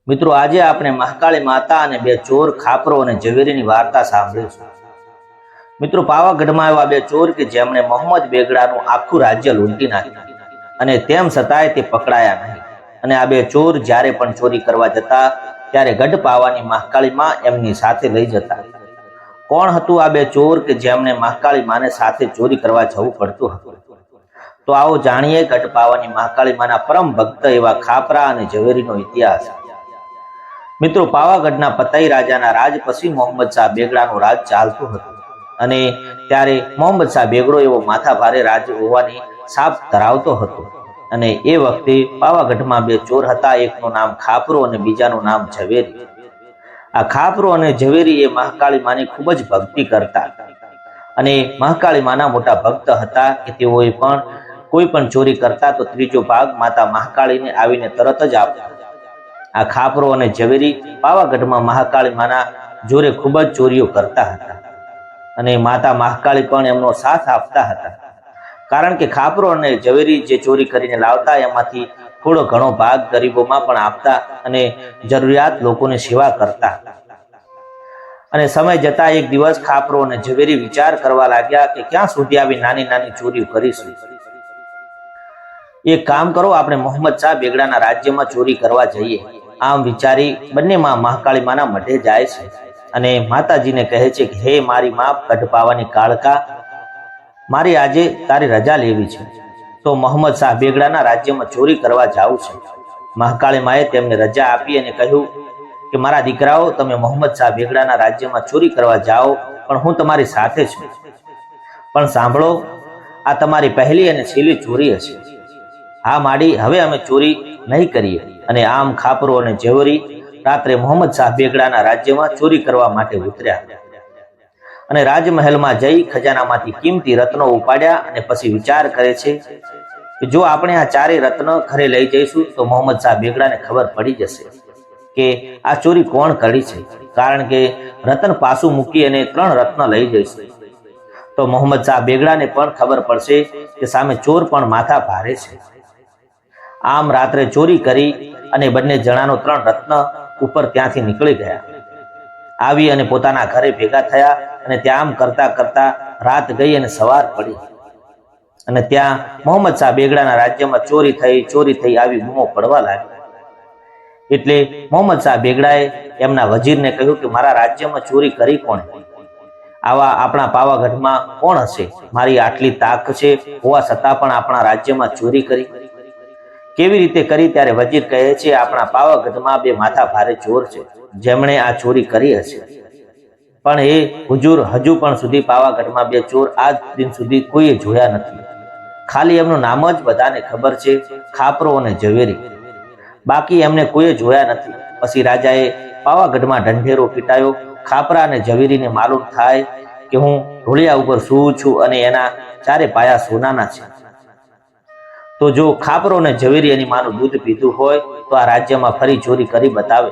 મિત્રો આજે આપણે મહાકાળી માતા અને બે ચોર ખાપરો અને ઝવેરીની વાર્તા સાંભળીશું। મિત્રો પાવાગઢમાં એવા બે ચોર કે જેમણે મોહમ્મદ બેગડાનું આખું રાજ્ય લૂંટી નાખ્યું અને તેમ છતાંય તે પકડાયા નહીં। અને આ બે ચોર જ્યારે પણ ચોરી કરવા જતા ત્યારે ગઢ પાવાની મહાકાળી માં એમની સાથે લઈ જતા। કોણ હતું આ બે ચોર કે જેમણે મહાકાળી માને સાથે ચોરી કરવા જવું પડતું હતું? તો આવો જાણીએ ગઢ પાવાની મહાકાળી માના પરમ ભક્ત એવા ખાપરા અને ઝવેરીનો ઇતિહાસ। મિત્રો પાવાગઢના પતાઈ રાજાના રાજ પછી મોહમ્મદ શાહ બેગડાનું રાજ ચાલતું હતું અને ત્યારે મોહમ્મદ શાહ બેગડો એવો માથા ભારે રાજ હોવાની છાપ ધરાવતો હતો। અને એ વખતે પાવાગઢમાં બે ચોર હતા, એકનું નામ ખાપરો અને બીજાનું નામ ઝવેરી। આ ખાપરો અને ઝવેરી એ મહાકાળી માની ખૂબ જ ભક્તિ કરતા અને મહાકાળી માના મોટા ભક્ત હતા કે તેઓએ પણ કોઈ પણ ચોરી કરતા તો ત્રીજો ભાગ માતા મહાકાળીને આવીને તરત જ આપતા। આ ખાપરો અને ઝવેરી પાવાગઢમાં મહાકાળી માના જોરે ખૂબ જ ચોરીઓ કરતા હતા અને માતા મહાકાળી પણ એમનો સાથ આપતા હતા, કારણ કે ખાપરો અને ઝવેરી જે ચોરી કરીને લાવતા એમાંથી થોડો ઘણો ભાગ ગરીબોમાં પણ આપતા અને જરૂરિયાત લોકોની સેવા કરતા। અને સમય જતા એક દિવસ ખાપરો અને ઝવેરી વિચાર કરવા લાગ્યા કે ક્યાં સુધી આવી નાની નાની ચોરીઓ કરીશું। એક કામ કરો, આપણે મોહમ્મદ શાહ બેગડાના રાજ્યમાં ચોરી કરવા જઈએ। આમ વિચારી બંનેમાં મહાકાળી માના મઢે જાય છે અને માતાજીને કહે છે કે હે મારી માં ગઢ પાવાની કાળકા, મારી આજે તારી રજા લેવી છે, તો મોહમ્મદ શાહ બેગડાના રાજ્યમાં ચોરી કરવા જાવું છે। મહાકાળી માએ તેમને રજા આપી અને કહ્યું કે મારા દીકરાઓ, તમે મોહમ્મદ શાહ બેગડાના રાજ્યમાં ચોરી કરવા જાઓ, પણ હું તમારી સાથે છું। પણ સાંભળો, આ તમારી પહેલી અને છેલ્લી ચોરી હશે। હા માડી, હવે અમે ચોરી નહીં કરીએ। અને આમ ખાપરો અને ઝવેરી રાત્રે મોહમ્મદ શાહ બેગડાના રાજ્યમાં ચોરી કરવા માટે ઉતર્યા અને રાજમહેલમાં જઈ ખજાનામાંથી કિંમતી રત્નો ઉપાડ્યા અને પછી વિચાર કરે છે કે જો આપણે આ ચારેય રત્ન ઘરે લઈ જઈશું તો મોહમ્મદ શાહ બેગડાને ખબર પડી જશે કે આ ચોરી કોણ કરી છે, કારણ કે રત્ન પાછું મૂકી અને 3 રત્ન લઈ જઈશું તો મોહમ્મદ શાહ બેગડાને પણ ખબર પડશે કે સામે ચોર પણ માથા ભારે છે। આમ રાત્રે ચોરી કરી અને બંને જણાનો 3 રત્ન ઉપર ત્યાંથી નીકળી ગયા, આવી અને પોતાના ઘરે ભેગા થયા અને ત્યાં આમ કરતા કરતા રાત ગઈ અને સવાર પડી અને ત્યાં મોહમ્મદ શાહ બેગડાના રાજ્યમાં ચોરી થઈ આવી બૂમો પડવા લાગી। એટલે મોહમ્મદ શાહ બેગડાએ એમના વજીરને કહ્યું કે મારા રાજ્યમાં ચોરી કરી કોણે? આવા આપણા પાવાગઢમાં કોણ હશે? મારી આટલી તાક છે હોવા છતાં પણ આપણા રાજ્યમાં ચોરી કરી, કેવી રીતે કરી? ત્યારે વજીર કહે છે આપણા પાવાગઢમાં 2 માથા ભારે ચોર છે જેમણે આ ચોરી કરી હશે। પણ એ હુજુર, હજુ પણ સુધી પાવાગઢમાં 2 ચોર આજ દિન સુધી કોઈએ જોયા નથી। ખાલી એમનું નામ જ બધાને ખબર છે, ખાપરો અને ઝવેરી, બાકી એમને કોઈએ જોયા નથી। પછી રાજાએ પાવાગઢમાં ઢંઢેરો પીટાયો। ખાપરા અને ઝવેરીને માલુમ થાય કે હું ઢોળિયા ઉપર સૂવું છું અને એના 4 પાયા સોનાના છે, તો જો ખાપરો અને ઝવેરી એની માનું દૂધ પીધું હોય તો આ રાજ્યમાં ફરી ચોરી કરી બતાવે,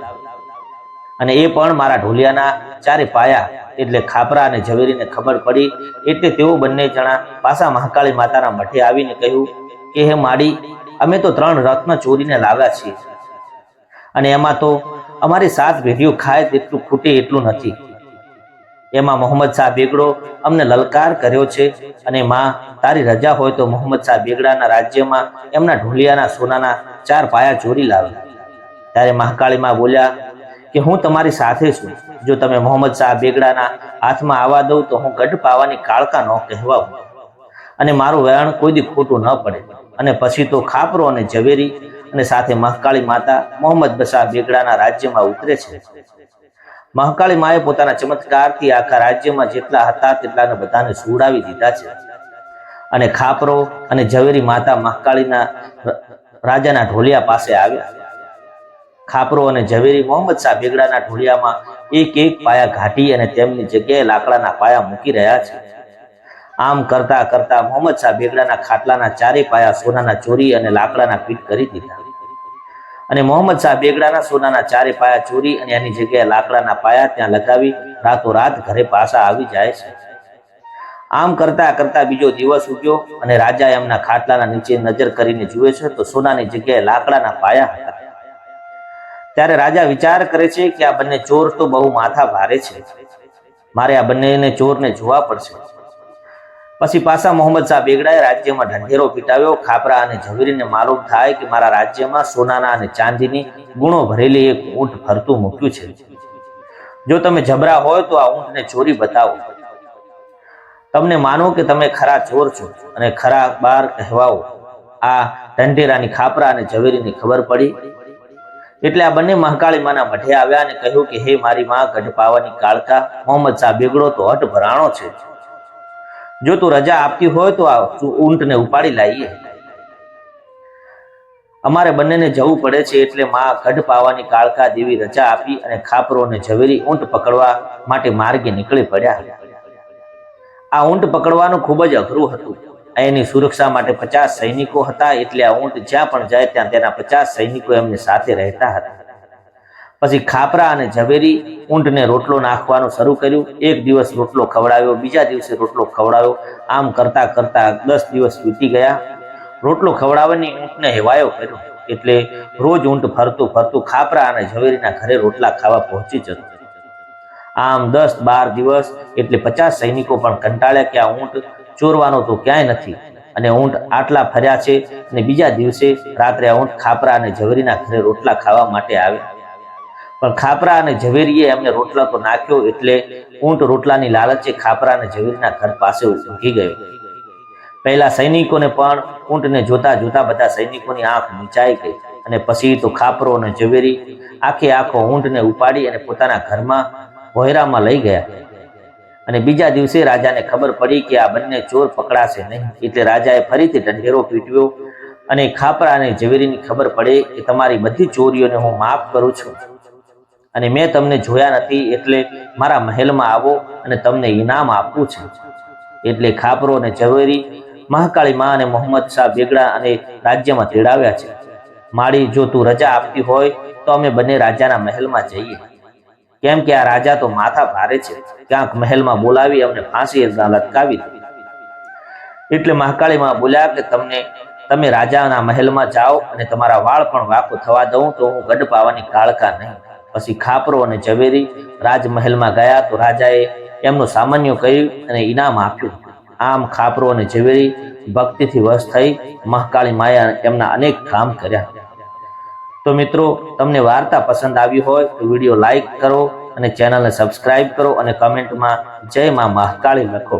અને એ પણ મારા ઢોલિયાના 4 પાયા। એટલે ખાપરા અને ઝવેરીને ખબર પડી એટલે તેઓ બંને જણા પાછા મહાકાળી માતાના મઠે આવીને કહ્યું કે હે માડી, અમે તો 3 રત્ન ચોરીને લાવ્યા છીએ અને એમાં તો અમારી 7 પેઢીઓ ખાય તેટલું ખૂટે એટલું નથી। એમાં મોહમ્મદ શાહ બેગડો અમને લલકાર કર્યો છે અને માં તારી રજા હોય તો મોહમ્મદ શાહ બેગડાના રાજ્યમાં એમના ઢોલિયાના સોનાના 4 પાયા ચોરી લાવે। ત્યારે મહાકાળીમાં બોલ્યા કે હું તમારી સાથે છું, જો તમે મોહમ્મદ શાહ બેગડાના હાથમાં આવવા દઉં તો હું ગઢ પાવાની કાળકા ન કહેવાઉં અને મારું વેણ કોઈ દી ખોટું ન પડે। અને પછી તો ખાપરો અને ઝવેરી અને સાથે મહાકાળી માતા મોહમ્મદ શાહ બેગડાના રાજ્યમાં ઉતરે છે। મહાકાળી માએ પોતાના ચમત્કારથી આખા રાજ્યમાં જેટલા હતા તેટલાને બધાને સુવડાવી દીધા છે અને ખાપરો અને ઝવેરી માતા મહાકાળીના રાજાના ઢોલિયા પાસે આવ્યા। ખાપરો અને ઝવેરી મોહમ્મદ શાહ બેગડાના ઢોલિયામાં 1 પાયા ઘાટી અને તેમની જગ્યાએ લાકડાના પાયા મૂકી રહ્યા છે। આમ કરતા કરતા મોહમ્મદ શાહ બેગડાના ખાટલાના 4 પાયા સોનાના ચોરી અને લાકડાના ફીટ કરી દીધા અને મોહમ્મદ શાહ બેગડાના સોનાના 4 પાયા ચોરી અને એની જગ્યાએ લાકડાના પાયા ત્યાં લગાવી રાતોરાત ઘરે પાછા આવી જાય છે। આમ કરતા કરતા બીજો દિવસ ઉગ્યો અને રાજા એમના ખાટલાના નીચે નજર કરીને જુએ છે તો સોનાની જગ્યાએ લાકડાના પાયા હતા। ત્યારે રાજા વિચાર કરે છે કે આ બંને ચોર તો બહુ માથા ભારે છે, મારે આ બંને ચોરને જોવા પડશે. પછી પાછા મોહમ્મદ શાહ બેગડાએ રાજ્યમાં ઢંઢેરો પીટાવ્યો. ખાપરા અને ઝવેરીને માલુમ થાય કે મારા રાજ્યમાં સોનાના અને ચાંદીની ગુણો ભરેલી એક ઊંટ ફરતું મૂક્યું છે. જો તમે જબરા હોય તો આ ઊંટને ચોરી બતાવો. તમને માનો કે તમે ખરા ચોર છો અને ખરા બાર કહેવાઓ. આ ઢંઢેરાની ખાપરા અને ઝવેરીની ખબર પડી એટલે આ બંને મહાકાળી માના મઢે આવ્યા અને કહ્યું કે હે મારી માં ગઢપાવાની કાળકા, મોહમ્મદ શાહ બેગડો તો હઠ ભરાણો છે. જો તું રજા આપતી હોય તો આ ઊંટને ઉપાડી લાવીએ. અમારે બંનેને જવું પડે છે. એટલે માં ગઢપાવાની કાળકા દેવી રજા આપી અને ખાપરો અને ઝવેરી ઊંટ પકડવા માટે માર્ગે નીકળી પડ્યા. આ ઊંટ પકડવાનું ખૂબ જ અઘરું હતું. એની સુરક્ષા માટે 50 સૈનિકો હતા. એટલે આ ઊંટ જ્યાં પણ જાય ત્યાં તેના 50 સૈનિકો એમની સાથે રહેતા હતા. પછી ખાપરા અને ઝવેરી ઊંટને રોટલો નાખવાનું શરૂ કર્યું. એક દિવસ રોટલો ખવડાવ્યો, બીજા દિવસે રોટલો ખવડાવ્યો. આમ કરતા કરતા 10 દિવસ વીતી ગયા. રોટલો ખવડાવવાની ઊંટને હેવાયો કર્યો. એટલે રોજ ઊંટ ફરતું ફરતું ખાપરા અને ઝવેરીના ઘરે રોટલા ખાવા પહોંચી જતું. આમ 10-12 દિવસ એટલે 50 સૈનિકો પણ કંટાળ્યા કે આ ઊંટ ચોરવાનો તો ક્યાંય નથી અને ઊંટ આટલા ફર્યા છે. અને બીજા દિવસે રાત્રે આ ઊંટ ખાપરા અને ઝવેરીના ઘરે રોટલા ખાવા માટે આવે. પણ ખાપરા અને ઝવેરીએ એમને રોટલા તો નાખ્યો એટલે ઊંટ રોટલાની લાલચે ખાપરા અને ઝવેરીના ઘર પાસે ઊંઘી ગયો. પહેલા સૈનિકોને પણ ઊંટને જોતા જોતા બધા સૈનિકોની આંખ નીચાઈ ગઈ અને પછી તો ખાપરો અને ઝવેરી આખે આખો ઊંટને ઉપાડી અને પોતાના ઘરમાં ભોયરામાં લઈ ગયા. અને બીજા દિવસે રાજાને ખબર પડી કે આ બંને ચોર પકડાશે નહીં. એટલે રાજાએ ફરીથી ઢંઢેરો પીટ્યો અને ખાપરા અને ઝવેરીની ખબર પડે કે તમારી બધી ચોરીઓને હું માફ કરું છું અને મેં તમને જોયા નથી, એટલે મારા મહેલમાં આવો અને તમને ઇનામ આપવું છે. એટલે ખાપરો અને ઝવેરી મહાકાળી માં અને મોહમ્મદ શાહ બેગડા અને રાજ્યમાં તેડાવ્યા છે. માળી, જો તું રજા આપતી હોય તો અમે બંને રાજાના મહેલમાં જઈએ, કેમ કે આ રાજા તો માથા ભારે છે. ક્યાંક મહેલમાં બોલાવી અમને ફાંસી લટકાવી દે. એટલે મહાકાળી માં બોલ્યા કે તમે રાજાના મહેલમાં જાઓ અને તમારા વાળ પણ વાંકો થવા દઉં તો હું ગઢપાવાની કાળકા નહીં. પછી ખાપરો અને ઝવેરી રાજમહેલમાં ગયા તો રાજાએ એમનું સામાન્ય કહ્યું અને ઇનામ આપ્યું. આમ ખાપરો અને ઝવેરી ભક્તિથી વશ થઈ મહાકાળી માએ એમના અનેક કામ કર્યા. તો મિત્રો, તમને વાર્તા પસંદ આવી હોય તો વિડીયો લાઈક કરો અને ચેનલને સબસ્ક્રાઇબ કરો અને કમેન્ટમાં જય માં મહાકાળી લખો.